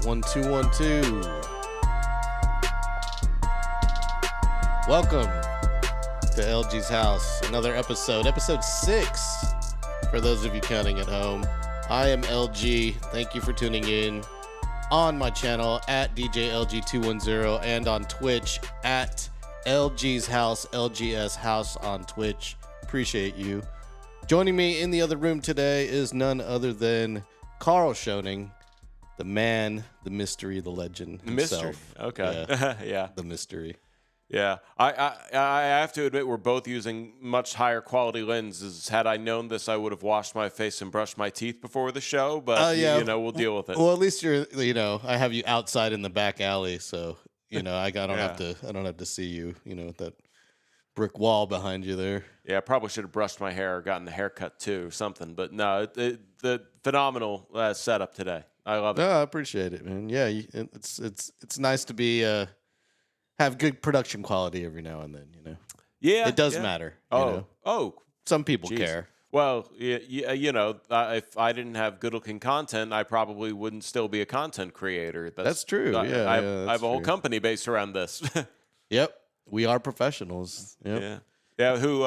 1, 2, 1, 2. Welcome to LG's house. Another episode 6 for those of you counting at home. I am LG. Thank you for tuning in on my channel at DJLG210 and on Twitch at LG's house, LGS house on Twitch. Appreciate you. Joining me in the other room today is none other than Karl Schoening, the man, the mystery, the legend himself. Mystery. Okay. Yeah. Yeah. The mystery. Yeah. I have to admit we're both using much higher quality lenses. Had I known this, I would have washed my face and brushed my teeth before the show, but yeah. we'll deal with it. Well, at least you're, I have you outside in the back alley, so, I don't have to see you, with that brick wall behind you there. Yeah, I probably should have brushed my hair or gotten a haircut too or something, but no, the phenomenal setup today. I love it. No, I appreciate it, man. Yeah, it's nice to be have good production quality every now and then, Yeah, it does matter. Some people care. Well, if I didn't have good-looking content, I probably wouldn't still be a content creator. That's true. I have a whole true. company based around this. Yep, we are professionals. Yep. Yeah. Yeah, who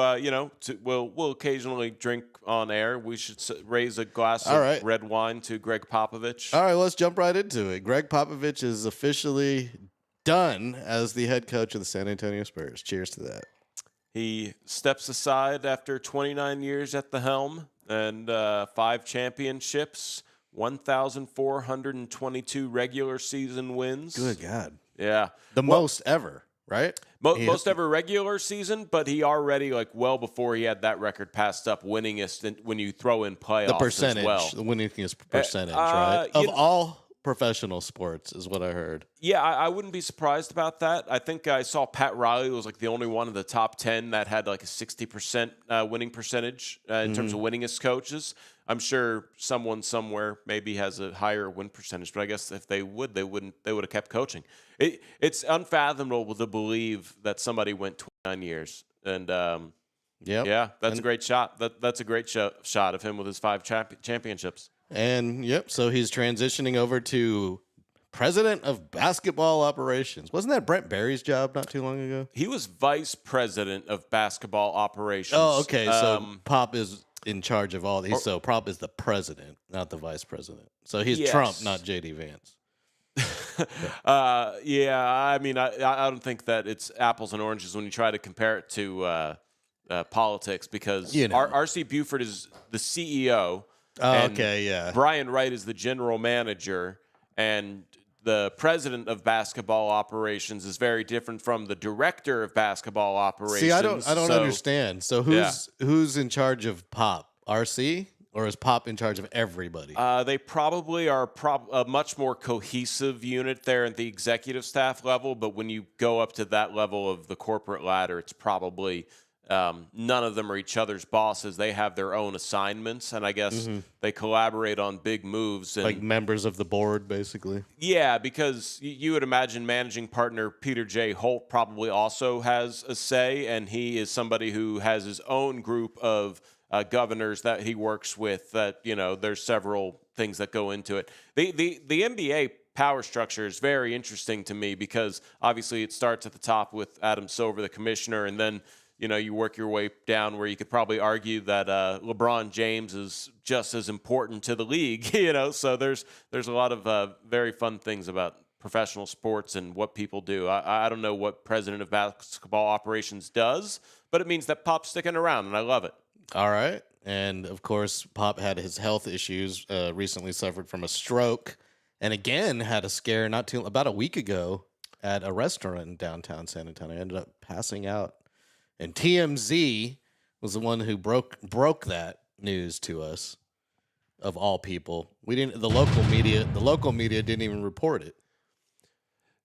will occasionally drink on air. We should raise a glass of red wine to Gregg Popovich. All right, let's jump right into it. Gregg Popovich is officially done as the head coach of the San Antonio Spurs. Cheers to that. He steps aside after 29 years at the helm and 5 championships, 1,422 regular season wins. Good God. Yeah. The most ever, right? Most ever regular season, but he already, well before he had that record passed up, winningest when you throw in playoffs the percentage, as well. The winningest percentage, right? Of all professional sports is what I heard. Yeah, I wouldn't be surprised about that. I think I saw Pat Riley was the only one of the top 10 that had a 60% winning percentage in terms of winningest coaches. I'm sure someone somewhere maybe has a higher win percentage, but I guess if they would have kept coaching. It's unfathomable to believe that somebody went 29 years. And yeah, that's a great shot. That's a great shot of him with his 5 championships. And so he's transitioning over to president of basketball operations. Wasn't that Brent Barry's job not too long ago? He was vice president of basketball operations. Oh, okay. So Pop is in charge of all these. So Pop is the president, not the vice president. So he's Trump, not J.D. Vance. Yeah, I mean, I don't think that it's apples and oranges when you try to compare it to politics because R.C. Buford is the CEO. Brian Wright is the general manager, and the president of basketball operations is very different from the director of basketball operations. See, I don't understand. So who's in charge of Pop? RC? Or is Pop in charge of everybody? They probably are a much more cohesive unit there at the executive staff level, but when you go up to that level of the corporate ladder, it's probably none of them are each other's bosses. They have their own assignments, and I guess they collaborate on big moves. And, like members of the board, basically? Yeah, because you would imagine managing partner Peter J. Holt probably also has a say, and he is somebody who has his own group of governors that he works with. That there's several things that go into it. The NBA power structure is very interesting to me because obviously it starts at the top with Adam Silver, the commissioner, and then you work your way down where you could probably argue that LeBron James is just as important to the league, So there's a lot of very fun things about professional sports and what people do. I don't know what president of basketball operations does, but it means that Pop's sticking around, and I love it. All right. And, of course, Pop had his health issues, recently suffered from a stroke, and again had a scare about a week ago at a restaurant in downtown San Antonio. Ended up passing out. And TMZ was the one who broke that news to us, of all people. The local media didn't even report it.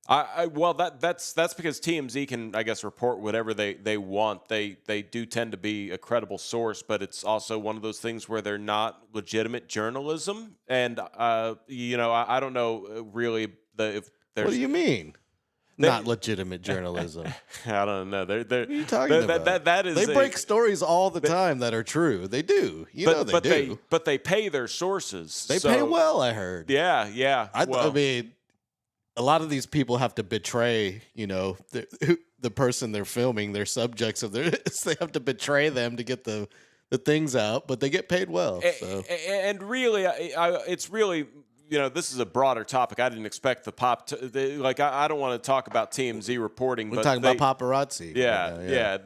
Well, that's because TMZ can, I guess, report whatever they want. They do tend to be a credible source, but it's also one of those things where they're not legitimate journalism. And I don't know really if there's. What do you mean? Not legitimate journalism. I don't know. What are you talking about? That is. They break stories all the time that are true. They do. They do. But they pay their sources. They pay well, I heard. Yeah. I mean, a lot of these people have to betray, the person they're filming, their subjects of their. They have to betray them to get the things out, but they get paid well. So. And really, it's really. This is a broader topic. I didn't expect the pop. I don't want to talk about TMZ reporting. We're talking about paparazzi. Yeah.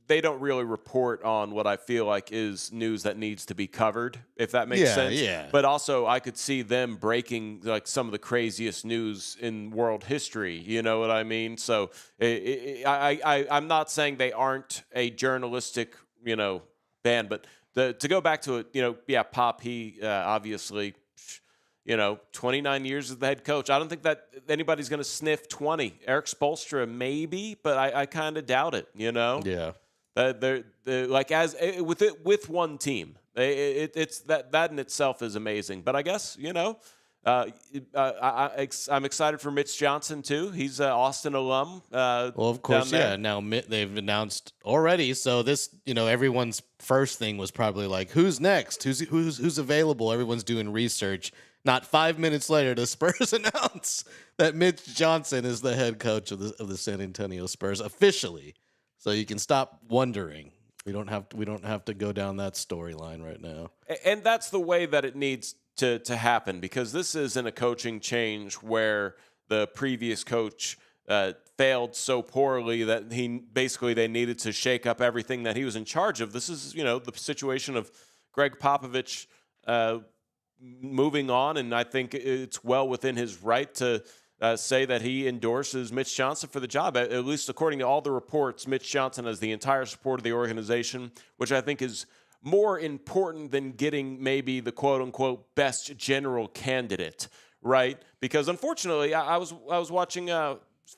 They don't really report on what I feel like is news that needs to be covered, if that makes sense. Yeah. But also, I could see them breaking like some of the craziest news in world history. You know what I mean? So I'm not saying they aren't a journalistic, band, but to go back to it, Pop, he obviously. 29 years as the head coach. I don't think that anybody's going to sniff 20. Eric Spoelstra maybe, but I kind of doubt it. Yeah. They're like with one team. It's that in itself is amazing. But I guess I'm excited for Mitch Johnson too. He's an Austin alum. Well, of course, yeah. Now they've announced already. So this, everyone's first thing was probably like, who's next? Who's available? Everyone's doing research. Not 5 minutes later, the Spurs announce that Mitch Johnson is the head coach of the San Antonio Spurs officially. So you can stop wondering. We don't have to go down that storyline right now. And that's the way that it needs to happen, because this isn't a coaching change where the previous coach failed so poorly that they needed to shake up everything that he was in charge of. This is the situation of Gregg Popovich moving on, and I think it's well within his right to say that he endorses Mitch Johnson for the job. At least according to all the reports, Mitch Johnson has the entire support of the organization, which I think is more important than getting maybe the quote-unquote best general candidate, right? Because unfortunately, I was watching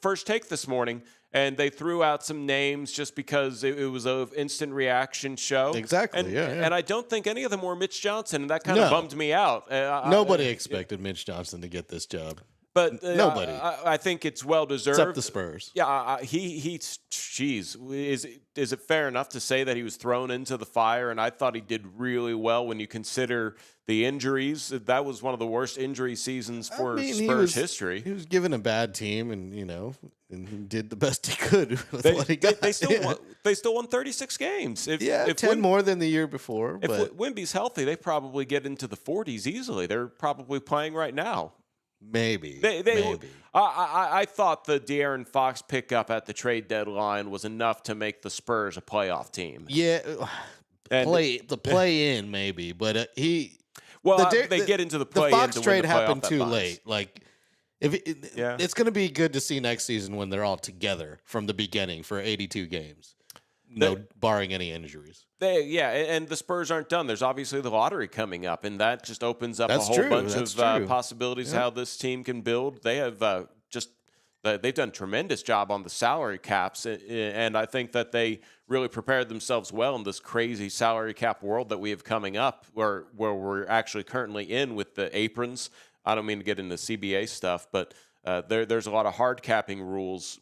First Take this morning, and they threw out some names just because it was an instant reaction show. Exactly, And I don't think any of them were Mitch Johnson, and that kind of bummed me out. Nobody expected Mitch Johnson to get this job. But nobody. I think it's well deserved. Except the Spurs. Yeah, geez, is it fair enough to say that he was thrown into the fire? And I thought he did really well when you consider the injuries. That was one of the worst injury seasons for Spurs history. He was given a bad team, and and he did the best he could with what he got. They still won 36 games. If 10 more than the year before. If Wemby's healthy, they probably get into the 40s easily. They're probably playing right now. Maybe. Maybe. I thought the De'Aaron Fox pickup at the trade deadline was enough to make the Spurs a playoff team. Yeah, play in maybe, but he. Well, they get into the play. The Fox in to trade win the happened playoff too at late. Like, it's going to be good to see next season when they're all together from the beginning for 82 games. Barring any injuries. And the Spurs aren't done. There's obviously the lottery coming up, and that just opens up a whole bunch of possibilities how this team can build. They have they've done a tremendous job on the salary caps, and I think that they really prepared themselves well in this crazy salary cap world that we have coming up, where we're actually currently in with the aprons. I don't mean to get into CBA stuff, but there's a lot of hard capping rules.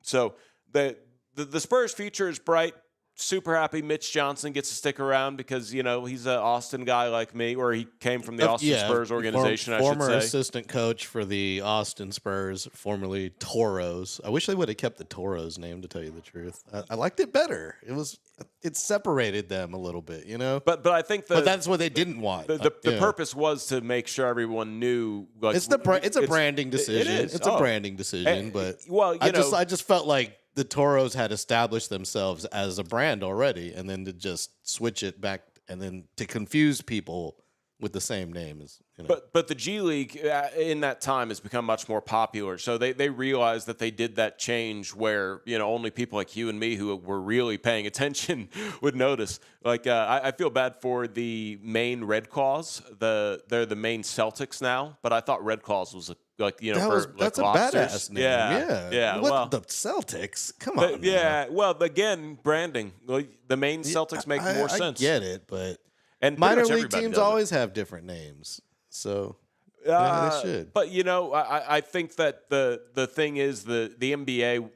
So the Spurs' future is bright. Super happy Mitch Johnson gets to stick around because, he's an Austin guy like me, or he came from the Austin Spurs organization, former I should say. Assistant coach for the Austin Spurs, formerly Toros. I wish they would have kept the Toros name, to tell you the truth. I liked it better. It separated them a little bit, But I think but that's what they didn't want. The purpose was to make sure everyone knew. Like, it's a branding decision. It is. It's a branding decision, but I just felt like the Toros had established themselves as a brand already, and then to just switch it back and then to confuse people with the same name is, But the G League in that time has become much more popular. So they realized that they did that change where, only people like you and me who were really paying attention would notice. Like, I feel bad for the Maine Red Claws. They're the Maine Celtics now, but I thought Red Claws was that's a badass name. Yeah. The Celtics? Come on. Well, again, branding. The Maine Celtics make more sense. I get it, but and minor league teams always have different names, so they should. But I think that the thing is the NBA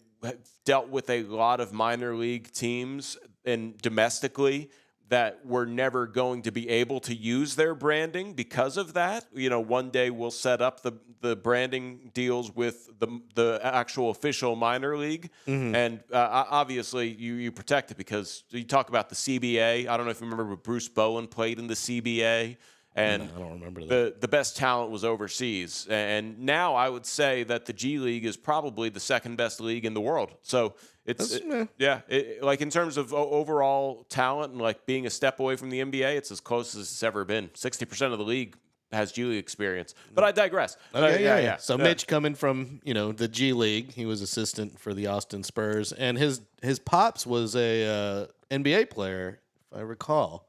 dealt with a lot of minor league teams and domestically that we're never going to be able to use their branding because of that. One day we'll set up the branding deals with the actual official minor league, and obviously you protect it because you talk about the CBA. I don't know if you remember, but Bruce Bowen played in the CBA. And I don't remember that. The best talent was overseas. And now I would say that the G League is probably the second best league in the world. So like in terms of overall talent and like being a step away from the NBA, it's as close as it's ever been. 60% of the league has G League experience. But I digress. Okay, So Mitch coming from, the G League, he was assistant for the Austin Spurs, and his pops was a NBA player, if I recall.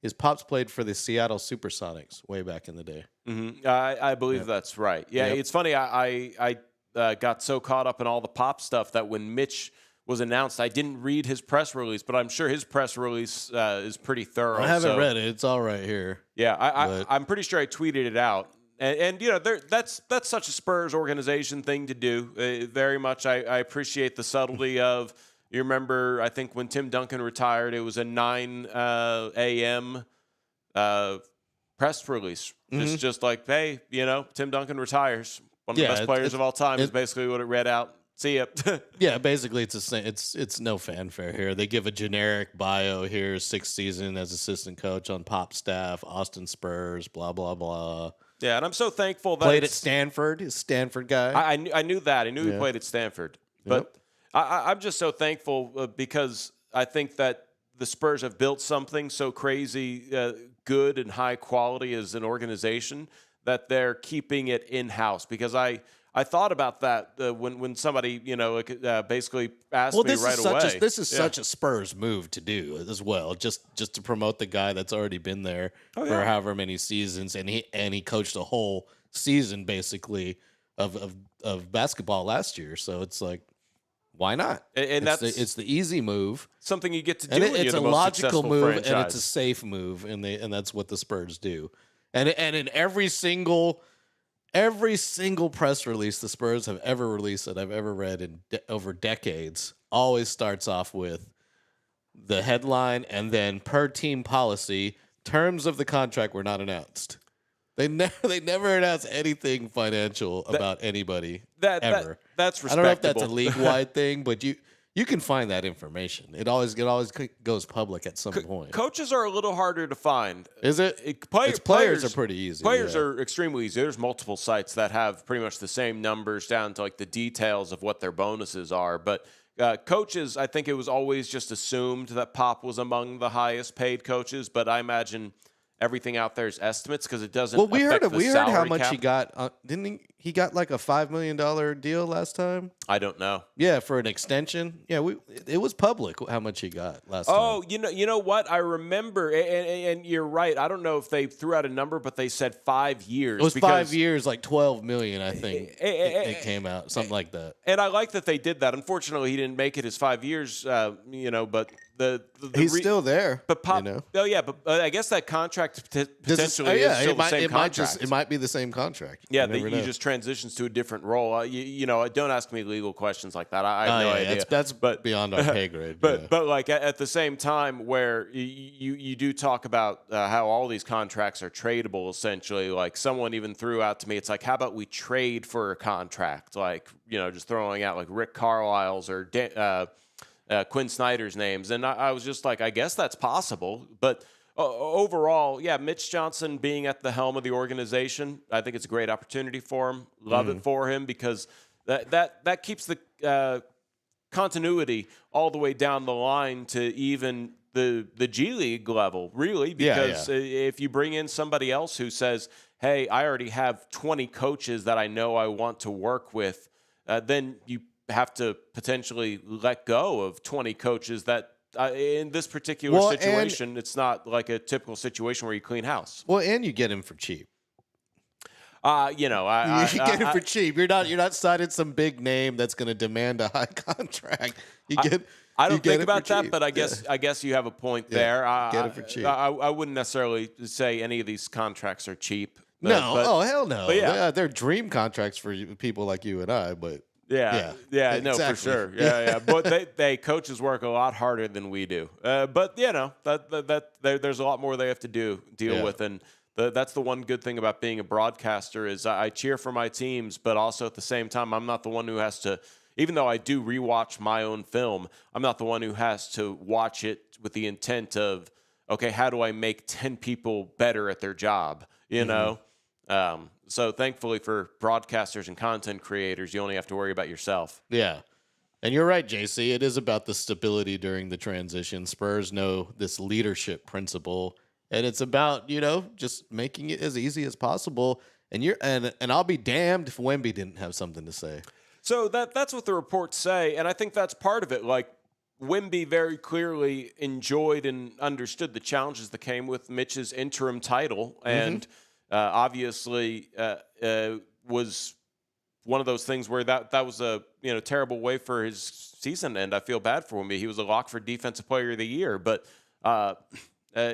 His pops played for the Seattle Supersonics way back in the day. Mm-hmm. I believe that's right. Yeah, It's funny. I got so caught up in all the pop stuff that when Mitch was announced, I didn't read his press release, but I'm sure his press release is pretty thorough. I haven't read it. It's all right here. Yeah, I'm pretty sure I tweeted it out. And that's such a Spurs organization thing to do. Very much I appreciate the subtlety of. You remember, I think when Tim Duncan retired, it was a 9 a.m. Press release. It's just like, hey, Tim Duncan retires. One of the best players of all time is basically what it read out. See ya. Yeah, basically it's no fanfare here. They give a generic bio here, 6th season as assistant coach on Pop staff, Austin Spurs, blah, blah, blah. Yeah, and I'm so thankful that played at Stanford. He's a Stanford guy. I knew that. I knew he played at Stanford. But I'm just so thankful because I think that the Spurs have built something so crazy good and high quality as an organization that they're keeping it in-house. Because I thought about that when somebody basically asked me right away. This is such a Spurs move to do as well, just to promote the guy that's already been there for however many seasons, and he coached a whole season basically of basketball last year. So it's like, why not? And it's the easy move. Something you get to do. And when it's you're the a most logical move, franchise. and it's a safe move, and that's what the Spurs do. And in every single press release the Spurs have ever released that I've ever read in over decades always starts off with the headline and then per team policy, terms of the contract were not announced. They never announce anything financial about anybody ever. That's respectable. I don't know if that's a league-wide thing, but you can find that information. It always goes public at some point. Coaches are a little harder to find. Is it? Players are pretty easy. Players are extremely easy. There's multiple sites that have pretty much the same numbers down to like the details of what their bonuses are. But coaches, I think it was always just assumed that Pop was among the highest paid coaches. But I imagine everything out there is estimates because it doesn't. Well, we heard how much cap. he got. Didn't he got like a $5 million deal last time? I don't know. Yeah, for an extension. Yeah, it was public how much he got last time. Oh, you know what? I remember, and you're right. I don't know if they threw out a number, but they said 5 years. It was 5 years, like $12 million, I think. It came out, something like that. And I like that they did that. Unfortunately, he didn't make it his 5 years. But he's still there. But Pop. Oh yeah, but I guess that contract potentially is still the same contract. It might be the same contract. Yeah, he just transitions to a different role. Don't ask me legal questions like that. I have no idea. That's beyond our pay grade. But like at the same time, where you do talk about how all these contracts are tradable, essentially. Like someone even threw out to me, it's like, how about we trade for a contract? Like just throwing out like Rick Carlisle's or Quinn Snyder's names, and I was just like, I guess that's possible, but. Overall, yeah, Mitch Johnson being at the helm of the organization, I think it's a great opportunity for him. Love it for him because that keeps the continuity all the way down the line to even the G League level, really. Because if you bring in somebody else who says, hey, I already have 20 coaches that I know I want to work with, then you have to potentially let go of 20 coaches that in this particular situation, it's not like a typical situation where you clean house. Well, and you get him for cheap. You get him for cheap. You're not signing some big name that's going to demand a high contract. I don't think about that, but I guess you have a point there. Get it for cheap. I wouldn't necessarily say any of these contracts are cheap. Hell no. But yeah, they're dream contracts for people like you and I. But Yeah, no, for sure. Yeah. But coaches work a lot harder than we do. But there's a lot more they have to deal with, and that's the one good thing about being a broadcaster is I cheer for my teams, but also at the same time, I'm not the one who has to. Even though I do rewatch my own film, I'm not the one who has to watch it with the intent of, okay, how do I make 10 people better at their job? You know. So thankfully for broadcasters and content creators, you only have to worry about yourself. Yeah. And you're right, JC. It is about the stability during the transition. Spurs know this leadership principle, and it's about, just making it as easy as possible. And I'll be damned if Wemby didn't have something to say. So that's what the reports say, and I think that's part of it. Like, Wemby very clearly enjoyed and understood the challenges that came with Mitch's interim title, and obviously was one of those things where that was a terrible way for his season to end. I feel bad for him. He was a lock for Defensive Player of the Year, but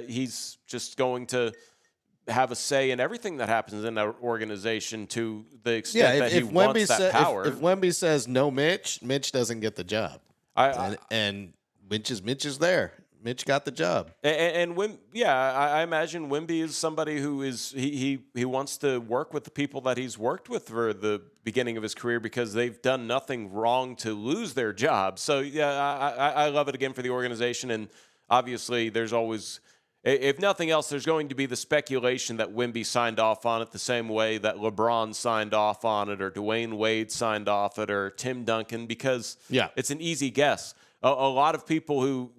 he's just going to have a say in everything that happens in that organization to the extent that he wants that power. If Wemby says no, Mitch doesn't get the job. And Mitch is there. Mitch got the job. And I imagine Wemby is somebody who is he wants to work with the people that he's worked with for the beginning of his career because they've done nothing wrong to lose their job. So I love it again for the organization, and obviously there's always, if nothing else, there's going to be the speculation that Wemby signed off on it the same way that LeBron signed off on it, or Dwayne Wade signed off it, or Tim Duncan, because it's an easy guess. A lot of people who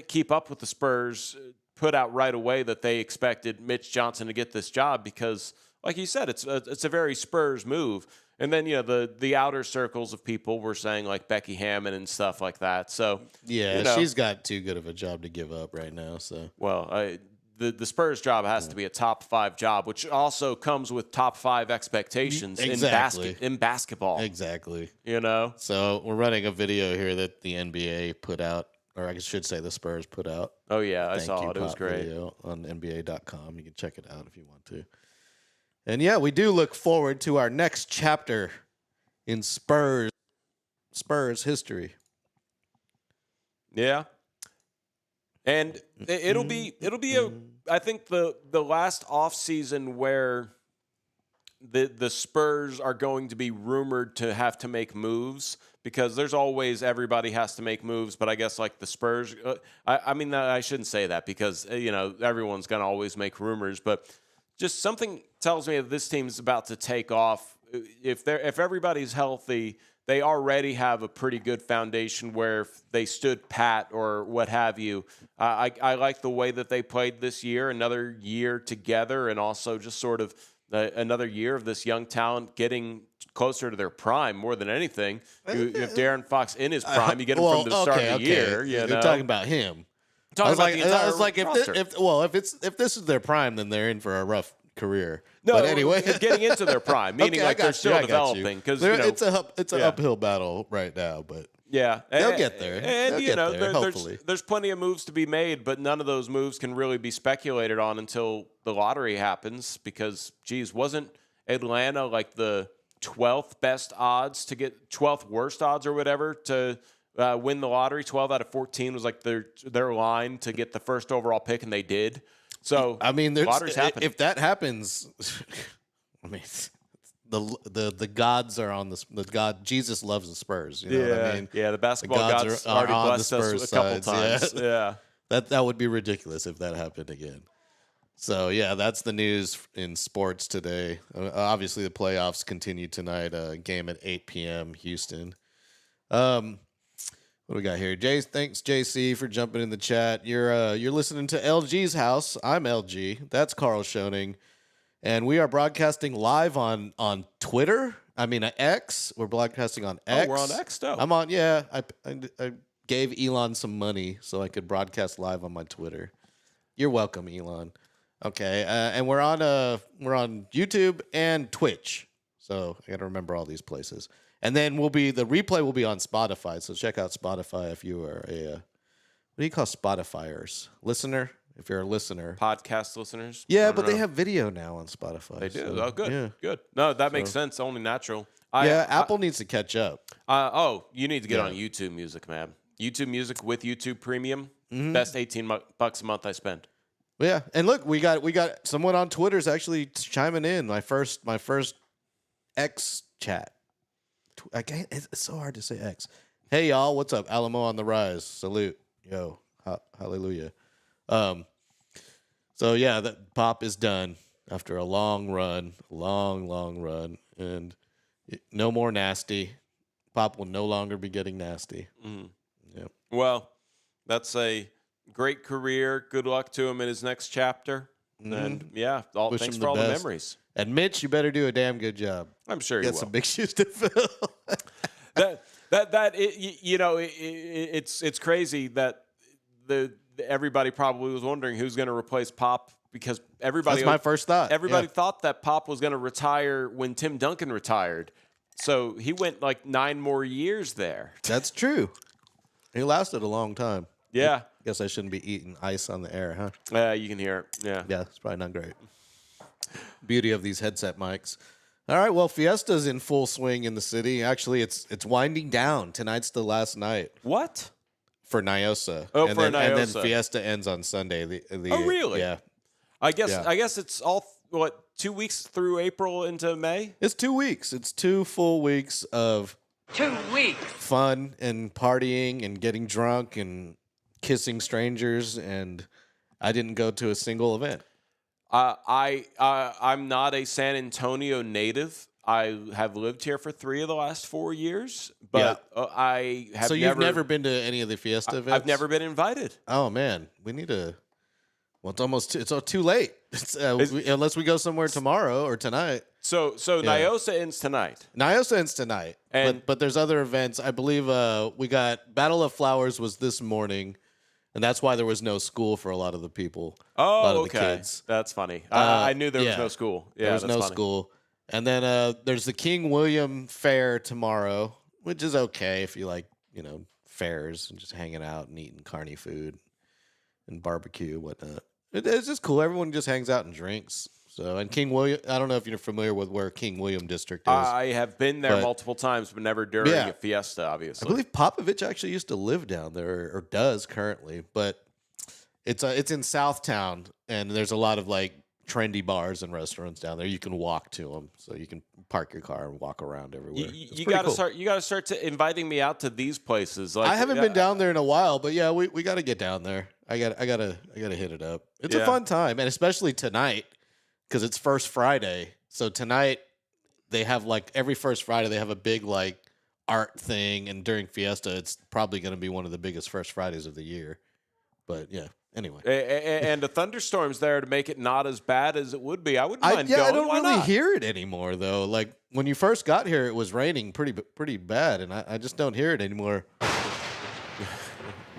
keep up with the Spurs put out right away that they expected Mitch Johnson to get this job because, like you said, it's a very Spurs move. And then the outer circles of people were saying like Becky Hammond and stuff like that. So she's got too good of a job to give up right now. So the Spurs job has to be a top 5 job, which also comes with top 5 expectations in basketball. Exactly. So we're running a video here that the NBA put out. Or I should say the Spurs put out. Oh, yeah, I saw it. It was great. Video on NBA.com. You can check it out if you want to. And, we do look forward to our next chapter in Spurs history. Yeah. And it'll be I think the last offseason where the Spurs are going to be rumored to have to make moves, because there's always, everybody has to make moves, but I guess like the Spurs, I shouldn't say that because, everyone's going to always make rumors, but just something tells me that this team's about to take off. If everybody's healthy, they already have a pretty good foundation where if they stood pat or what have you. I like the way that they played this year, another year together, and also just sort of another year of this young talent getting closer to their prime more than anything. You have De'Aaron Fox in his prime. You get him from the start of the year. You're talking about him. I was like, if this is their prime, then they're in for a rough career. No, but anyway, getting into their prime, meaning they're still developing. Because it's an uphill battle right now, but they'll get there. And hopefully, there's plenty of moves to be made, but none of those moves can really be speculated on until the lottery happens. Because, wasn't Atlanta like the 12th best odds to get 12th worst odds or whatever to win the lottery? 12 out of 14 was like their line to get the first overall pick, and they did. So lottery's happening. If that happens, the gods are on the God. Jesus loves the Spurs. You know what I mean? Yeah, the basketball gods already blessed us a couple times. Yeah. That would be ridiculous if that happened again. So, that's the news in sports today. Obviously, the playoffs continue tonight. Game at 8 p.m. Houston. What do we got here? Thanks, JC, for jumping in the chat. You're listening to LG's House. I'm LG. That's Karl Schoening. And we are broadcasting live on Twitter. X. We're broadcasting on X. Oh, we're on X still. I'm on, I gave Elon some money so I could broadcast live on my Twitter. You're welcome, Elon. Okay, and we're on YouTube and Twitch, so I got to remember all these places. And then the replay will be on Spotify. So check out Spotify if you are a what do you call Spotifyers? Listener? If you're a listener, podcast listeners. Yeah, but they have video now on Spotify. They do. So, good. No, that makes sense. Only natural. Apple needs to catch up. You need to get on YouTube Music, man. YouTube Music with YouTube Premium, best $18 a month I spend. Yeah, and look, we got someone on Twitter's actually chiming in. My first X chat. It's so hard to say X. Hey y'all, what's up? Alamo on the rise. Salute, yo, hallelujah. So yeah, that Pop is done after a long run, and no more nasty. Pop will no longer be getting nasty. Yeah. Well, that's a great career. Good luck to him in his next chapter. And thanks for all the memories. And Mitch, you better do a damn good job. I'm sure you will. Got some big shoes to fill. It's crazy that everybody probably was wondering who's going to replace Pop, because everybody. That's my first thought. Everybody thought that Pop was going to retire when Tim Duncan retired, so he went like 9 more years there. That's true. He lasted a long time. Yeah. I guess I shouldn't be eating ice on the air, huh? You can hear it. Yeah. Yeah, it's probably not great. Beauty of these headset mics. All right, well, Fiesta's in full swing in the city. Actually, it's winding down. Tonight's the last night. What? For Nyosa. Oh, and for then, Nyosa. And then Fiesta ends on Sunday. Oh, really? Yeah. I guess it's all, 2 weeks through April into May? It's 2 weeks. It's 2 full weeks of 2 weeks fun and partying and getting drunk and kissing strangers, and I didn't go to a single event. I'm not a San Antonio native. I have lived here for 3 of the last 4 years, but I have. So you've never been to any of the Fiesta events? I've never been invited. Oh man, we need to. Well, it's too late. Unless we go somewhere tomorrow or tonight. So Nyosa ends tonight. Nyosa ends tonight, but there's other events. I believe we got Battle of Flowers was this morning, and that's why there was no school for a lot of the people. Oh, a lot of okay. the kids. That's funny. I knew there was no school. Yeah, there was no school. And then there's the King William Fair tomorrow, which is okay if you like, fairs and just hanging out and eating carny food and barbecue, whatnot. It's just cool. Everyone just hangs out and drinks. So, and King William, I don't know if you're familiar with where King William District is. I have been there multiple times, but never during a fiesta, obviously. I believe Popovich actually used to live down there, or does currently, but it's in Southtown, and there's a lot of trendy bars and restaurants down there. You can walk to them, so you can park your car and walk around everywhere. You got to start. You got to start inviting me out to these places. I haven't been down there in a while, but yeah, we got to get down there. I gotta hit it up. It's a fun time, and especially tonight because it's First Friday. So tonight they have every First Friday they have a big art thing, and during Fiesta it's probably going to be one of the biggest First Fridays of the year. But yeah. Anyway, and the thunderstorms there to make it not as bad as it would be. I wouldn't mind going. I don't really hear it anymore though. When you first got here, it was raining pretty bad, and I just don't hear it anymore.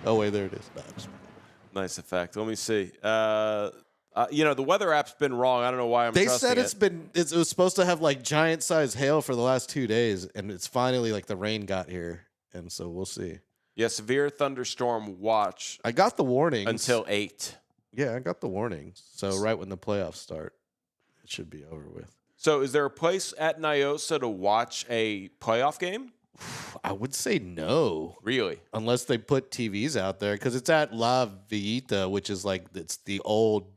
Oh wait, there it is. Nice effect. Let me see. The weather app's been wrong. I don't know why I'm. They said it was supposed to have giant size hail for the last 2 days, and it's finally the rain got here, and so we'll see. Yeah, severe thunderstorm watch. I got the warnings. Until 8. Yeah, I got the warnings. So right when the playoffs start, it should be over with. So is there a place at Nyosa to watch a playoff game? I would say no. Really? Unless they put TVs out there. Because it's at La Villita, which is it's the old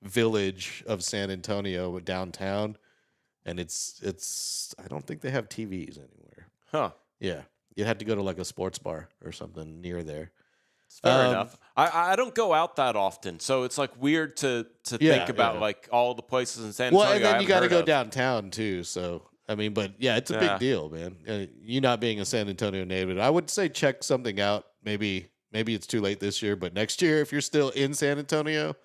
village of San Antonio downtown. And it's I don't think they have TVs anywhere. Huh. Yeah. You'd have to go to a sports bar or something near there. Fair enough. I don't go out that often, so it's weird to think about all the places in San Antonio. Well, and then you got to go downtown too. So but yeah, it's a big deal, man. You not being a San Antonio native, I would say check something out. Maybe it's too late this year, but next year, if you're still in San Antonio,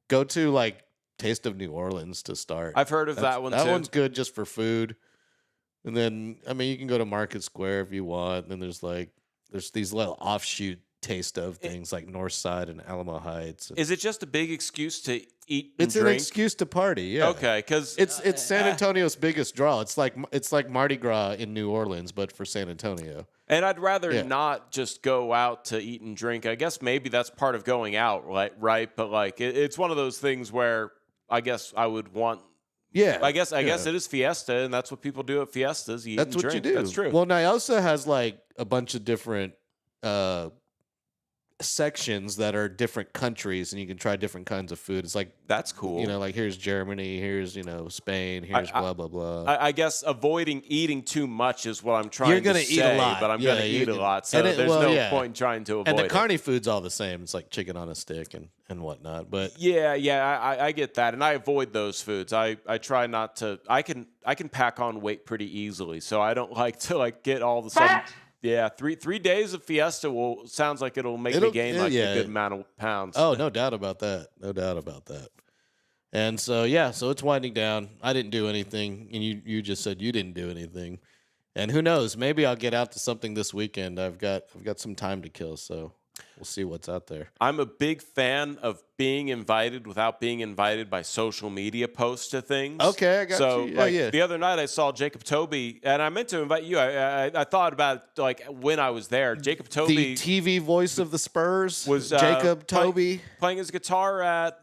go to Taste of New Orleans to start. I've heard of that one too. That one's good just for food. And then, you can go to Market Square if you want. And then there's these little offshoot taste of things like Northside and Alamo Heights. Is it just a big excuse to eat and It's drink? an excuse to party, yeah. Okay, because it's San Antonio's biggest draw. It's like Mardi Gras in New Orleans, but for San Antonio. And I'd rather not just go out to eat and drink. I guess maybe that's part of going out, right? But it's one of those things where I guess I would want Yeah. I guess it is Fiesta, and that's what people do at Fiestas. You eat That's and what drink. you do. That's true. Well, Nyosa has like a bunch of different sections that are different countries, and you can try different kinds of food. It's like, That's cool. like here's Germany, here's Spain, here's blah blah blah. I guess avoiding eating too much is what I'm trying You're gonna to say, eat a lot. but I'm Yeah, going to eat a lot, so and there's no point in trying to avoid And the it. carny food's all the same. It's like chicken on a stick and whatnot. But I get that, and I avoid those foods. I try not to. I can pack on weight pretty easily, so I don't like to get all the sudden. Yeah, 3 days of Fiesta sounds like it'll make me gain a good amount of pounds. Oh, no doubt about that. No doubt about that. And so so it's winding down. I didn't do anything, and you just said you didn't do anything. And who knows? Maybe I'll get out to something this weekend. I've got some time to kill, so we'll see what's out there. I'm a big fan of being invited without being invited by social media posts to things. Okay, I got you. Yeah, the other night I saw Jacob Toby, and I meant to invite you. I thought about it, when I was there. Jacob Toby, the TV voice of the Spurs, was Jacob Toby playing his guitar at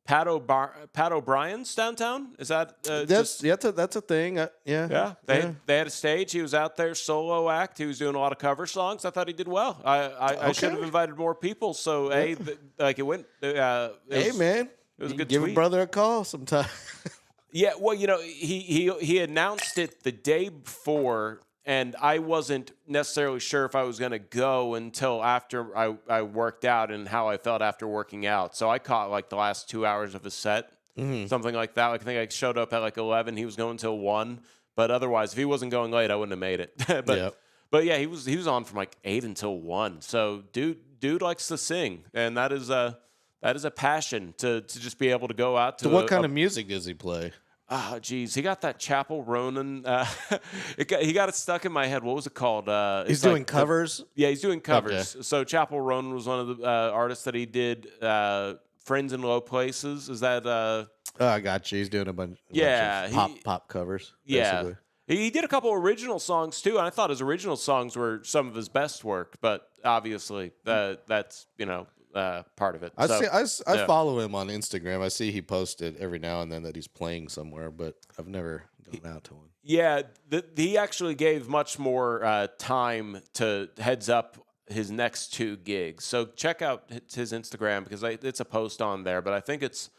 Pat O'Brien's downtown. Is that that's a thing? Yeah, they had a stage. He was out there, solo act. He was doing a lot of cover songs. I thought he did well. I should have invited more people. So it went. Hey man, it was a good give tweet. a brother a call sometime. Yeah, well, he announced it the day before, and I wasn't necessarily sure if I was going to go until after I worked out and how I felt after working out. So I caught the last 2 hours of his set, something like that. I think I showed up at 11. He was going till 1. But otherwise, if he wasn't going late, I wouldn't have made it. But yeah, he was on from 8 until 1. So dude likes to sing, and that is a passion to just be able to go out to. So what kind of music does he play? Geez, he got that Chapel Ronan. He got it stuck in my head. What was it called? He's doing covers? He's doing covers. Okay. So Chapel Ronan was one of the artists that he did. Friends in Low Places. Is that? I got you. He's doing a bunch of pop covers. Yeah. He did a couple original songs too, and I thought his original songs were some of his best work. But obviously, that's part of it. I follow him on Instagram. I see he posted every now and then that he's playing somewhere, but I've never gone out to one. Yeah, he actually gave much more time to heads up his next 2 gigs. So check out his Instagram because it's a post on there. But I think it's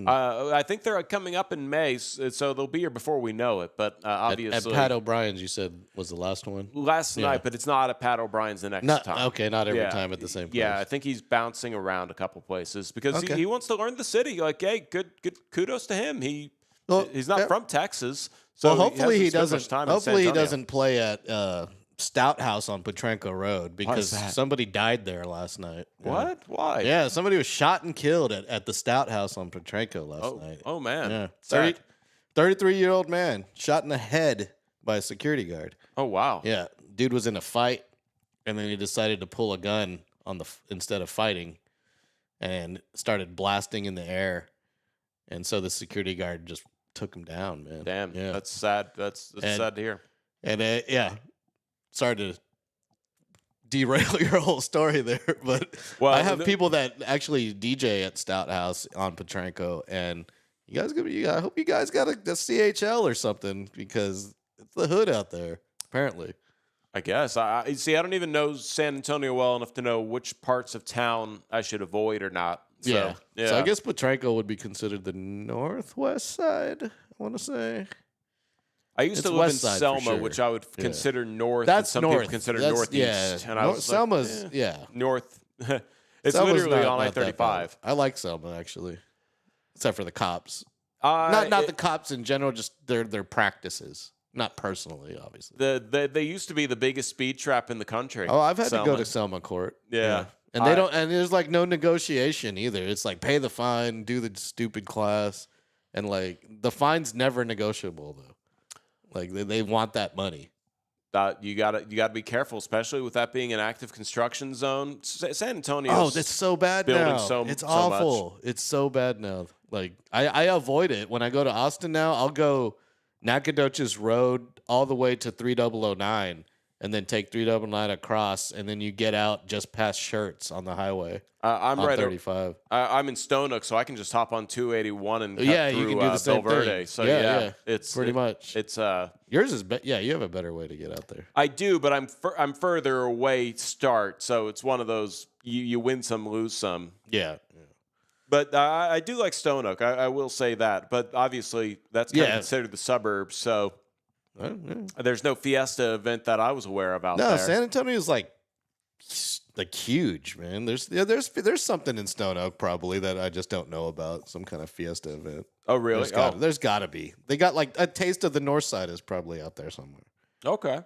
I think they're coming up in May, so they'll be here before we know it. But obviously, at Pat O'Brien's, you said was the last one. Last night, but it's not at Pat O'Brien's the next time. Okay, not every time at the same place. Yeah, I think he's bouncing around a couple places because he wants to learn the city. Hey, good kudos to him. He's not from Texas, so hopefully he doesn't. Hopefully he doesn't play at Stout House on Petrenko Road because somebody died there last night. What? Why? Yeah, somebody was shot and killed at the Stout House on Petrenko last night. Oh man. Yeah. 33-year-old man shot in the head by a security guard. Oh wow. Yeah, dude was in a fight, and then he decided to pull a gun instead of fighting, and started blasting in the air, and so the security guard just took him down. Man, damn. Yeah, that's sad. That's sad to hear. And sorry to derail your whole story there, but I have people that actually DJ at Stout House on Petrenko, and I hope you guys got a CHL or something because it's the hood out there, apparently. I guess. I don't even know San Antonio well enough to know which parts of town I should avoid or not. So I guess Petrenko would be considered the northwest side, I want to say. I used to live in Selma, which I would consider north. That's some north. people consider northeast. Yeah. And I was Selma's, north. It's Selma's literally not on I-35. I like Selma, actually, except for the cops. Not the cops in general, just their practices. Not personally, obviously. They used to be the biggest speed trap in the country. Oh, I've had to go to Selma court. Yeah. And they don't, and there's no negotiation either. It's pay the fine, do the stupid class, and the fine's never negotiable though. They want that money. You gotta be careful, especially with that being an active construction zone. San Antonio. Oh, it's so bad now. It's awful. Much. It's so bad now. I avoid it when I go to Austin now. I'll go Nacogdoches Road all the way to 3009, and then take 399 across, and then you get out just past Shirts on the highway. I'm on right 35. I'm in Stone Oak, so I can just hop on 281 and cut through you can do the same Belverde. thing. So it's pretty much. It's yours is you have a better way to get out there. I do, but I'm further away start, so it's one of those you win some, lose some. Yeah. But I do like Stone Oak. I will say that. But obviously, that's kind of considered the suburbs. So there's no Fiesta event that I was aware of out there. No, San Antonio is like huge, man. There's something in Stone Oak probably that I just don't know about. Some kind of Fiesta event. Oh, really? There's got to be. They got like a taste of the North Side is probably out there somewhere. Okay.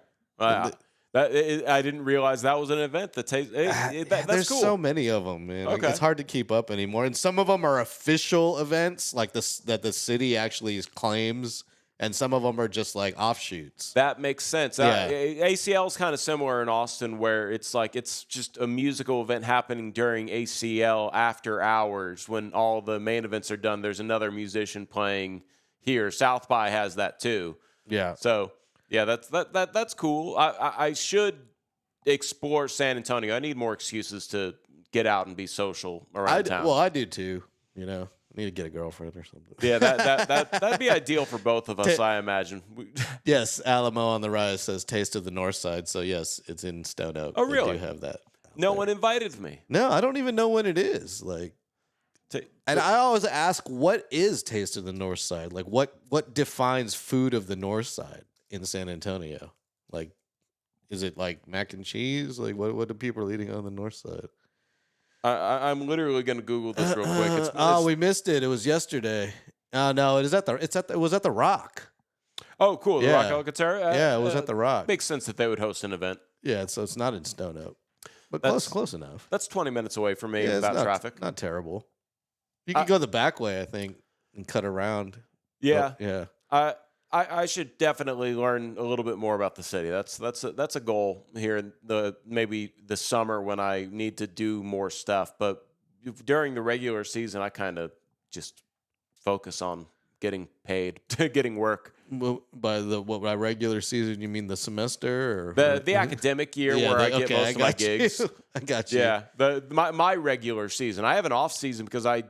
I didn't realize that was an event. That's there's cool. so many of them, man. Okay. It's hard to keep up anymore. And some of them are official events, like this that the city actually claims, and some of them are just like offshoots. That makes sense. Yeah. ACL is kind of similar in Austin, where it's just a musical event happening during ACL after hours when all the main events are done. There's another musician playing here. South by has that too. Yeah. So. Yeah, that's cool. I should explore San Antonio. I need more excuses to get out and be social around town. Well, I do too. You know, I need to get a girlfriend or something. Yeah, that'd be ideal for both of us, I imagine. Yes, Alamo on the Rise says Taste of the North Side. So yes, it's in Stone Oak. Oh, really? They do have that. No one invited me. No, I don't even know when it is. And I always ask, what is Taste of the North Side? Like, what defines food of the North Side in San Antonio? Like, is it like mac and cheese? Like, what do people eating on the North Side? I'm literally going to Google this real quick. We missed it. It was yesterday. No, it was at the Rock. Oh, cool. The Rock Alcantara? Yeah, it was at the Rock. Makes sense that they would host an event. Yeah, so it's not in Stone Oak, but close enough. That's 20 minutes away from me without traffic. Not terrible. You could go the back way, I think, and cut around. Yeah. But, yeah. I should definitely learn a little bit more about the city. That's a goal here in maybe the summer when I need to do more stuff. But during the regular season, I kind of just focus on getting paid, getting work. Well, by regular season, you mean the semester or the academic year where I get most of my gigs? I got you. Yeah, my regular season. I have an off season because I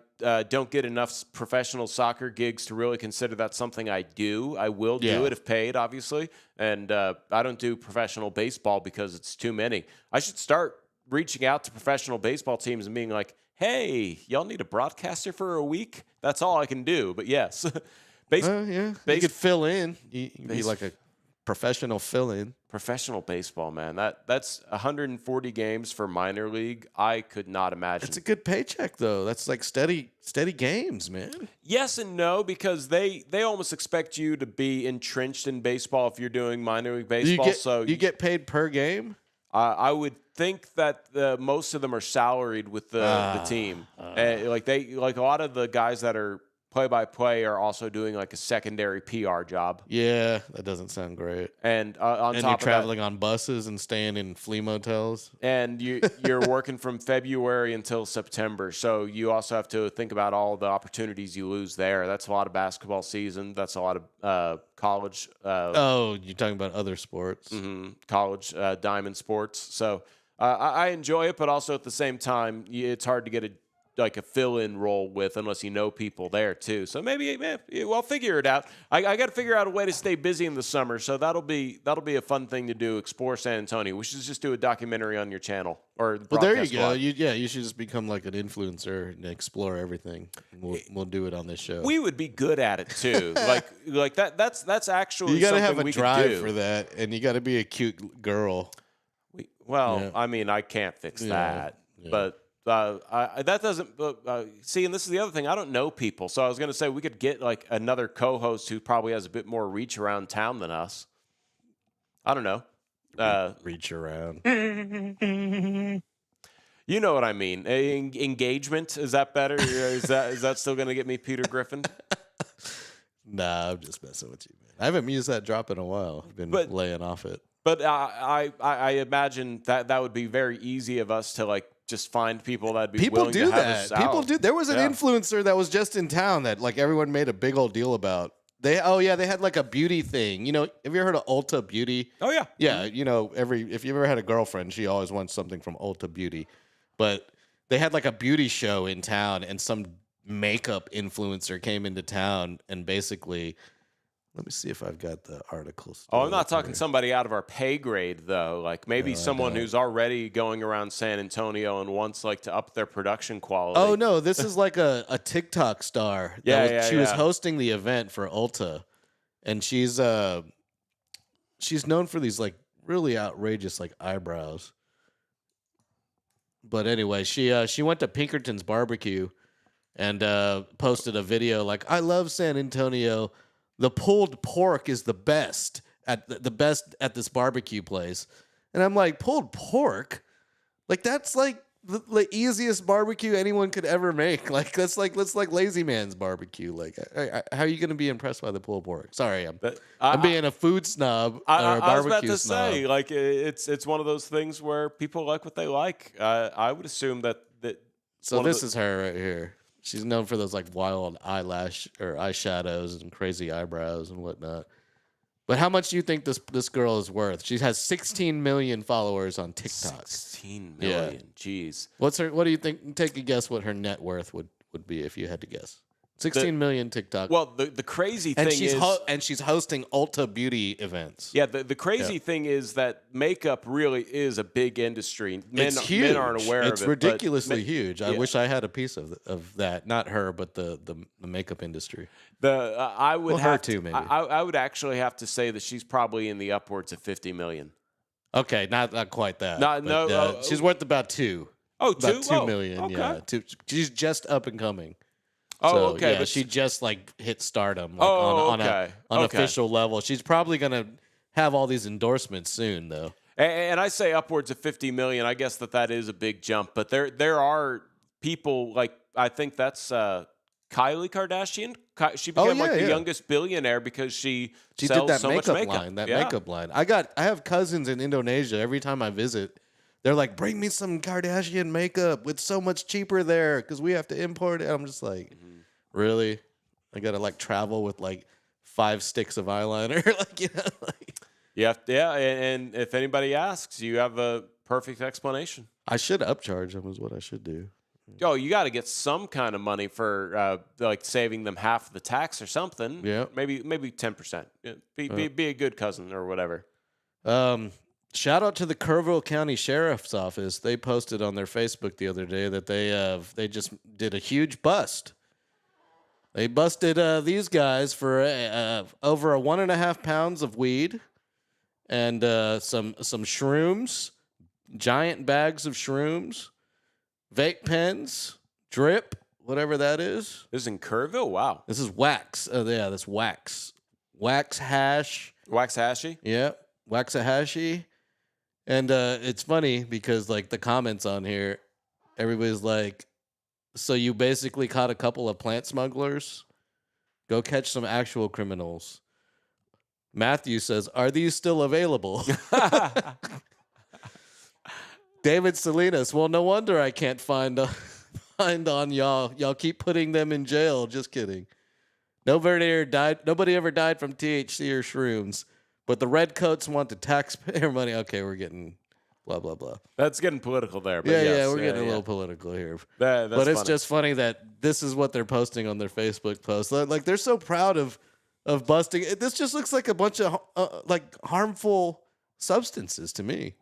don't get enough professional soccer gigs to really consider that something I do. I will do it if paid, obviously, and I don't do professional baseball because it's too many. I should start reaching out to professional baseball teams and being like, "Hey, y'all need a broadcaster for a week?" That's all I can do. But yes. You could fill in. You be like a professional fill-in. Professional baseball, man. That's 140 games for minor league. I could not imagine. It's a good paycheck, though. That's like steady games, man. Yes and no, because they almost expect you to be entrenched in baseball if you're doing minor league baseball. You get paid per game? I would think that most of them are salaried with the team. Like a lot of the guys that are play-by-play are also doing like a secondary PR job. Yeah, that doesn't sound great. And on top you're of traveling on buses and staying in flea motels. And you're working from February until September. So you also have to think about all the opportunities you lose there. That's a lot of basketball season. That's a lot of college. You're talking about other sports. Mm-hmm, college diamond sports. So I enjoy it, but also at the same time, it's hard to get a fill-in role with unless you know people there too. So maybe I'll figure it out. I got to figure out a way to stay busy in the summer. So that'll be a fun thing to do. Explore San Antonio. We should just do a documentary on your channel or. Well, there you go. You should just become like an influencer and explore everything. We'll do it on this show. We would be good at it too. like that. That's actually you got to have a drive for that, and you got to be a cute girl. I mean, I can't fix that, but. That doesn't see, and this is the other thing. I don't know people, so I was going to say we could get like another co-host who probably has a bit more reach around town than us. I don't know. Reach around. You know what I mean? Engagement, is that better? Is that still going to get me Peter Griffin? Nah, I'm just messing with you, man. I haven't used that drop in a while. I've been laying off it. But I imagine that would be very easy of us to like just find people that'd be willing to have us out. People do. There was an influencer that was just in town that like everyone made a big old deal about They had like a beauty thing. You know, have you ever heard of Ulta Beauty? Oh yeah. Yeah, you know, if you've ever had a girlfriend, she always wants something from Ulta Beauty. But they had like a beauty show in town, and some makeup influencer came into town and basically, let me see if I've got the article. Oh, I'm not talking somebody out of our pay grade though. Like maybe No, someone who's already going around San Antonio and wants like to up their production quality. Oh no, this is like a TikTok star. She was hosting the event for Ulta, and she's known for these like really outrageous like eyebrows. But anyway, she went to Pinkerton's barbecue and posted a video like, I love San Antonio. The pulled pork is the best at this barbecue place. And I'm like, pulled pork? Like that's like the easiest barbecue anyone could ever make. Like that's like lazy man's barbecue. Like how are you going to be impressed by the pulled pork? Sorry, I'm being a food snob or a barbecue snob. I was about to say, like it's one of those things where people like what they like. I would assume that. So this is her right here. She's known for those like wild eyelash or eyeshadows and crazy eyebrows and whatnot. But how much do you think this girl is worth? She has 16 million followers on TikTok. 16 million. Yeah. Jeez. What do you think? Take a guess what her net worth would be if you had to guess. 16 million TikTok. Well, the crazy thing is... and she's hosting Ulta Beauty events. Yeah, the crazy thing is that makeup really is a big industry. It's huge. Men aren't aware of it. It's ridiculously huge. I wish I had a piece of that. Not her, but the makeup industry. I would her too, maybe. I would actually have to say that she's probably in the upwards of 50 million. Okay, not quite that. She's worth about 2. Oh, about 2 million. Okay. Yeah, she's just up and coming. Oh, so, okay. Yeah, but she just like hit stardom on official level. She's probably gonna have all these endorsements soon, though. And I say upwards of 50 million. I guess that is a big jump. But there are people like I think that's Kylie Kardashian. She became the youngest billionaire because she sells did that so makeup much makeup. line. Makeup line. I have cousins in Indonesia. Every time I visit, they're like, bring me some Kardashian makeup. It's so much cheaper there because we have to import it. I'm just like, really? I got to like travel with like 5 sticks of eyeliner? Like, you know, like. Yeah. And if anybody asks, you have a perfect explanation. I should upcharge them is what I should do. Oh, you got to get some kind of money for like saving them half the tax or something. Yeah. Maybe 10%. Be a good cousin or whatever. Shout out to the Kerrville County Sheriff's Office. They posted on their Facebook the other day that they just did a huge bust. They busted these guys for over 1.5 pounds of weed and some shrooms, giant bags of shrooms, vape pens, drip, whatever that is. This is in Kerrville? Wow. This is wax. That's wax. Wax hash. Waxahachie? Yeah, Waxahachie. And it's funny because like the comments on here, everybody's like, so you basically caught a couple of plant smugglers? Go catch some actual criminals. Matthew says, are these still available? David Salinas, well, no wonder I can't find on y'all. Y'all keep putting them in jail. Just kidding. Nobody ever died from THC or shrooms. But the redcoats want the taxpayer money. Okay, we're getting blah, blah, blah. That's getting political there. But we're getting a little political here. But it's just funny that this is what they're posting on their Facebook post. Like, they're so proud of busting. This just looks like a bunch of like harmful substances to me.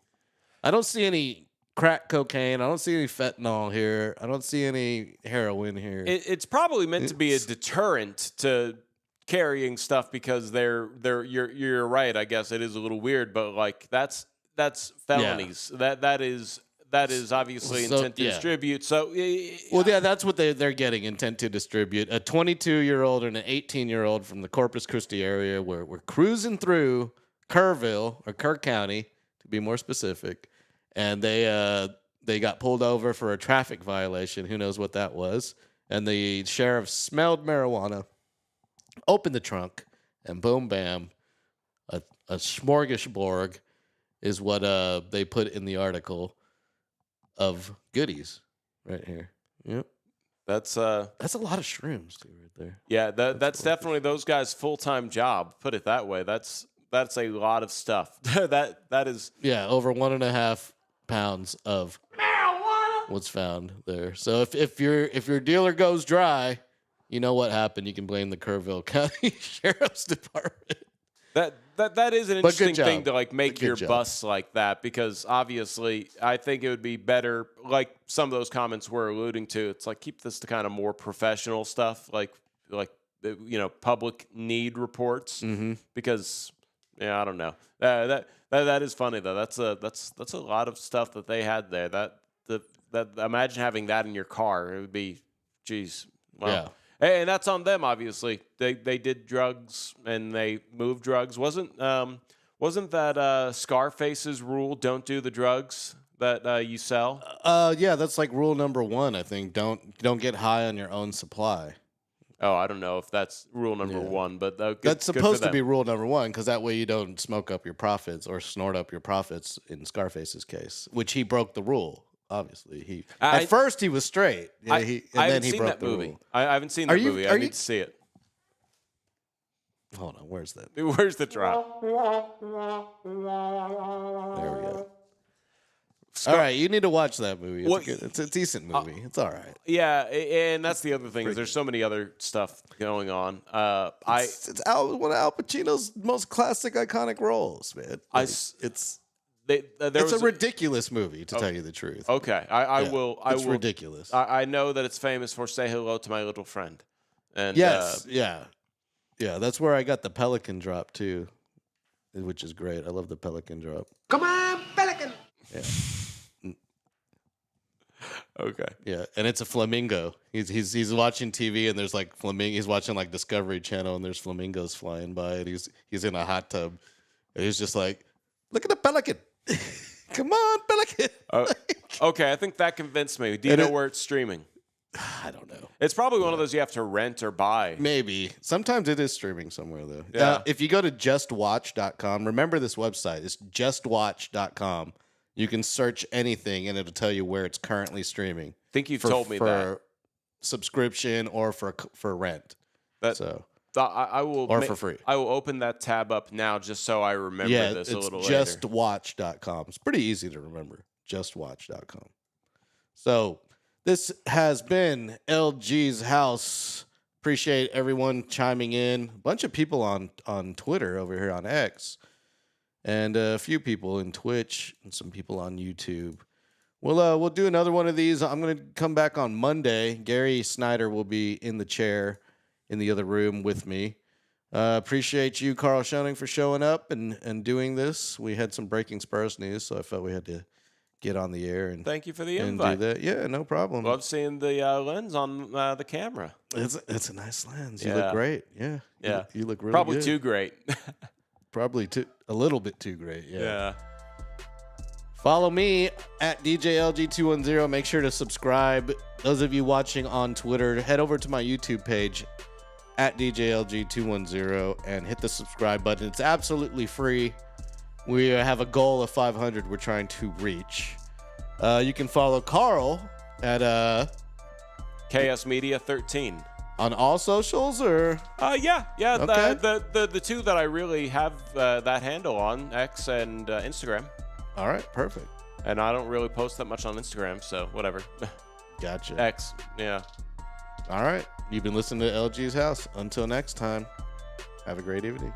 I don't see any crack cocaine. I don't see any fentanyl here. I don't see any heroin here. It's probably meant to be a deterrent to carrying stuff because you're right. I guess it is a little weird, but like that's felonies. Yeah. That is obviously intent to distribute. So that's what they're getting, intent to distribute. A 22-year-old and an 18-year-old from the Corpus Christi area. We're cruising through Kerrville or Kerr County to be more specific, and they got pulled over for a traffic violation. Who knows what that was? And the sheriff smelled marijuana. Open the trunk, and boom, bam, a smorgasbord is what they put in the article of goodies right here. Yep. That's a lot of shrooms, dude, right there. Yeah, that's definitely those guys' full-time job. Put it that way. That's a lot of stuff. that is. Yeah, over 1.5 pounds of marijuana was found there. So if your dealer goes dry, you know what happened. You can blame the Kerrville County Sheriff's Department. That is an interesting thing to like make your job. busts like that, because obviously I think it would be better, like some of those comments we're alluding to. It's like keep this to kind of more professional stuff, like public need reports, because I don't know. That is funny though. That's a lot of stuff that they had there. That imagine having that in your car. It would be, geez, well. Yeah. And that's on them, obviously. They did drugs and they moved drugs. Wasn't that Scarface's rule? Don't do the drugs that you sell. Yeah, that's like rule number 1. I think don't get high on your own supply. Oh, I don't know if that's rule number 1, but that's supposed to be rule number 1, because that way you don't smoke up your profits or snort up your profits. In Scarface's case, which he broke the rule. Obviously, at first he was straight. I then he seen broke that the movie. rule. I haven't seen that movie. I need to see it. Hold on, where's that? Where's the drop? There we go. All right, you need to watch that movie. It's a decent movie. It's all right. Yeah, and that's the other thing is there's so many other stuff going on. It's one of Al Pacino's most classic, iconic roles, man. It's a ridiculous movie, to tell you the truth. Okay, I will. It's ridiculous. I know that it's famous for "Say Hello to My Little Friend." And yes, yeah. That's where I got the Pelican drop too, which is great. I love the Pelican drop. Come on, Pelican. Yeah. Okay. Yeah, and it's a flamingo. He's watching TV and there's like flamingo. He's watching like Discovery Channel and there's flamingos flying by and he's in a hot tub and he's just like, look at the pelican. Come on, Pelican. Okay, I think that convinced me. Do you know where it's streaming? I don't know. It's probably one of those you have to rent or buy. Maybe. Sometimes it is streaming somewhere, though. Yeah. If you go to justwatch.com, remember this website. It's justwatch.com. You can search anything, and it'll tell you where it's currently streaming. I think you've told me that. For subscription or for rent. I will for free. I will open that tab up now just so I remember this a little later. It's justwatch.com. It's pretty easy to remember. Justwatch.com. So this has been LG's House. Appreciate everyone chiming in. A bunch of people on Twitter over here on X, and a few people in Twitch, and some people on YouTube. We'll do another one of these. I'm going to come back on Monday. Gary Snyder will be in the chair in the other room with me. Appreciate you, Karl Schoening, for showing up and doing this. We had some breaking Spurs news, so I felt we had to get on the air and thank you for the invite. Do that. Yeah, no problem. Love seeing the lens on the camera. It's a nice lens. You look great. Yeah, you look really probably good. Too great. Probably a little bit too great. Yeah. Follow me at DJLG210. Make sure to subscribe. Those of you watching on Twitter, head over to my YouTube page at DJLG210 and hit the subscribe button. It's absolutely free. We have a goal of 500 we're trying to reach. You can follow Karl at KS Media 13 on all socials, or yeah. Okay. The two that I really have that handle on, X and Instagram. All right, perfect. And I don't really post that much on Instagram, so whatever. Gotcha. X, yeah. All right. You've been listening to LG's House. Until next time, have a great evening.